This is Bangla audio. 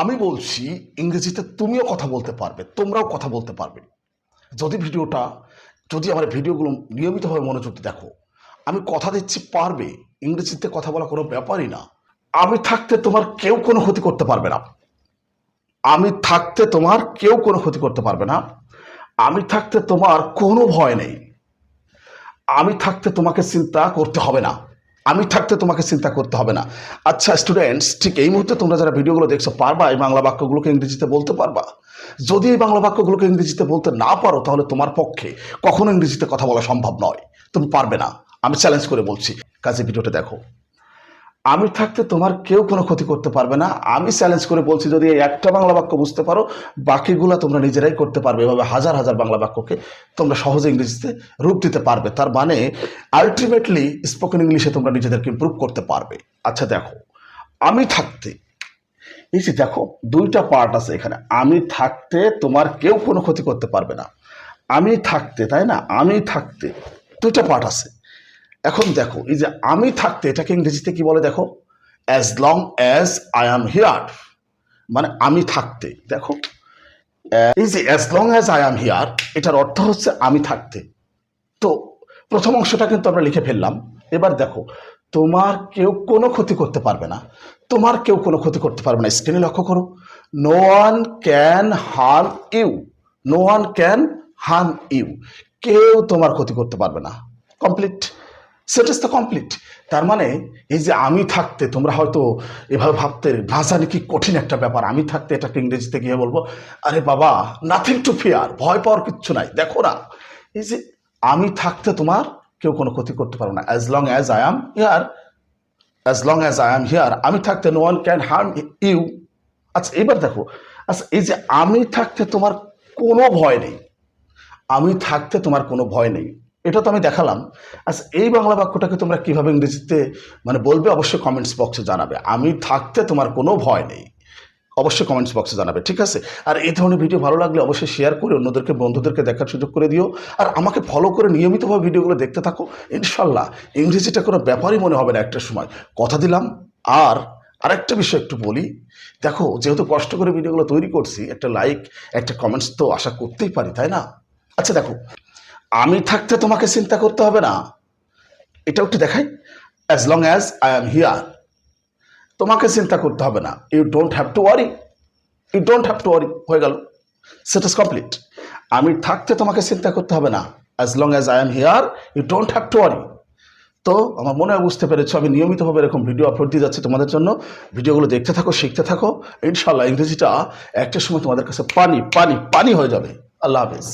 আমি বলছি ইংরেজিতে তুমিও কথা বলতে পারবে, তোমরাও কথা বলতে পারবে যদি আমার ভিডিওগুলো নিয়মিতভাবে মনোযোগ দিয়ে দেখো। আমি কথা দিচ্ছি পারবে, ইংরেজিতে কথা বলা কোনো ব্যাপারই না। আমি থাকতে তোমার কেউ কোনো ক্ষতি করতে পারবে না। আমি থাকতে তোমার কেউ কোনো ক্ষতি করতে পারবে না। আমি থাকতে তোমার কোনো ভয় নেই। আমি থাকতে তোমাকে চিন্তা করতে হবে না। আমি থাকতে তোমাকে চিন্তা করতে হবে না। আচ্ছা স্টুডেন্টস, ঠিক এই মুহূর্তে তোমরা যারা ভিডিওগুলো দেখছো, পারবা এই বাংলা বাক্যগুলোকে ইংরেজিতে বলতে পারবা? যদি এই বাংলা বাক্যগুলোকে ইংরেজিতে বলতে না পারো, তাহলে তোমার পক্ষে কখনো ইংরেজিতে কথা বলা সম্ভব নয়। তুমি পারবে না, আমি চ্যালেঞ্জ করে বলছি। কাজে ভিডিওটা দেখো। আমি থাকতে তোমার কেউ কোনো ক্ষতি করতে পারবে না। আমি চ্যালেঞ্জ করে বলছি, যদি এই একটা বাংলা বাক্য বুঝতে পারো, বাকিগুলো তোমরা নিজেরাই করতে পারবে। এভাবে হাজার হাজার বাংলা বাক্যকে তোমরা সহজে ইংরেজিতে রূপ দিতে পারবে। তার মানে আলটিমেটলি স্পোকেন ইংলিশে তোমরা নিজেদেরকে ইমপ্রুভ করতে পারবে। আচ্ছা দেখো, আমি থাকতে, এই যে দেখো দুইটা পার্ট আছে এখানে। আমি থাকতে তোমার কেউ কোনো ক্ষতি করতে পারবে না। আমি থাকতে, তাই না? আমি থাকতে দুইটা পার্ট আছে। এখন দেখো, এই যে আমি থাকতে, এটাকে ইংরেজিতে কি বলে দেখো? As long as I am here. মানে আমি থাকতে, দেখো এই যে as long as I am here, এটার অর্থ হচ্ছে আমি থাকতে। তো প্রথম অংশটা কিন্তু আমরা লিখে ফেললাম। এবার দেখো, তোমার কেউ কোনো ক্ষতি করতে পারবে না। তোমার কেউ কোনো ক্ষতি করতে পারবে না। স্ক্রিনে লক্ষ্য করো, no one can harm you. No one can harm you. কেউ তোমার ক্ষতি করতে পারবে না। কমপ্লিট, সেন্টেন্স তো কমপ্লিট। তার মানে এই যে আমি থাকতে, তোমরা হয়তো এভাবে ভাবতে, না জানি কি কঠিন একটা ব্যাপার। আমি থাকতে এটাকে ইংরেজিতে গিয়ে বলবো, আরে বাবা, নাথিং টু ফিয়ার, ভয় পাওয়ার কিচ্ছু নাই। দেখো না, এই যে আমি থাকতে তোমার কেউ কোনো ক্ষতি করতে পারবে না। As long as I am here, as long as I am here, আমি থাকতে no one can harm you. আচ্ছা এবার দেখো, আচ্ছা এই যে আমি থাকতে তোমার কোনো ভয় নেই। আমি থাকতে তোমার কোনো ভয় নেই, এটা তো আমি দেখালাম। আচ্ছা এই বাংলা বাক্যটাকে তোমরা কিভাবে ইংরেজিতে মানে বলবে, অবশ্যই কমেন্টস বক্সে জানাবে। আমি থাকতে তোমার কোনো ভয় নেই, অবশ্যই কমেন্টস বক্সে জানাবে, ঠিক আছে? আর এই ধরনের ভিডিও ভালো লাগলে অবশ্যই শেয়ার করে অন্যদেরকে, বন্ধুদেরকে দেখার সুযোগ করে দিও। আর আমাকে ফলো করে নিয়মিতভাবে ভিডিওগুলো দেখতে থাকো। ইনশাল্লাহ ইংরেজিটা কোনো ব্যাপারই মনে হবে না একটা সময়, কথা দিলাম। আর আরেকটা বিষয় একটু বলি, দেখো যেহেতু কষ্ট করে ভিডিওগুলো তৈরি করছি, একটা লাইক, একটা কমেন্টস তো আশা করতেই পারি, তাই না? আচ্ছা দেখো, আমি থাকতে তোমাকে চিন্তা করতে হবে না, এটা একটু দেখাই। As long as I am here, তোমাকে চিন্তা করতে হবে না। You don't have to worry. You don't have to worry, হয়ে গেল, সেন্টেন্স কমপ্লিট। আমি থাকতে তোমাকে চিন্তা করতে হবে না। As long as I am here, you don't have to worry. তো আমার মনে হয় বুঝতে পেরেছো, আমি নিয়মিতভাবে এরকম ভিডিও আপলোড দিয়ে যাচ্ছি তোমাদের জন্য। ভিডিওগুলো দেখতে থাকো, শিখতে থাকো। ইনশাল্লাহ ইংরেজিটা একটা সময় তোমাদের কাছে পানি পানি পানি হয়ে যাবে। আল্লাহ হাফেজ।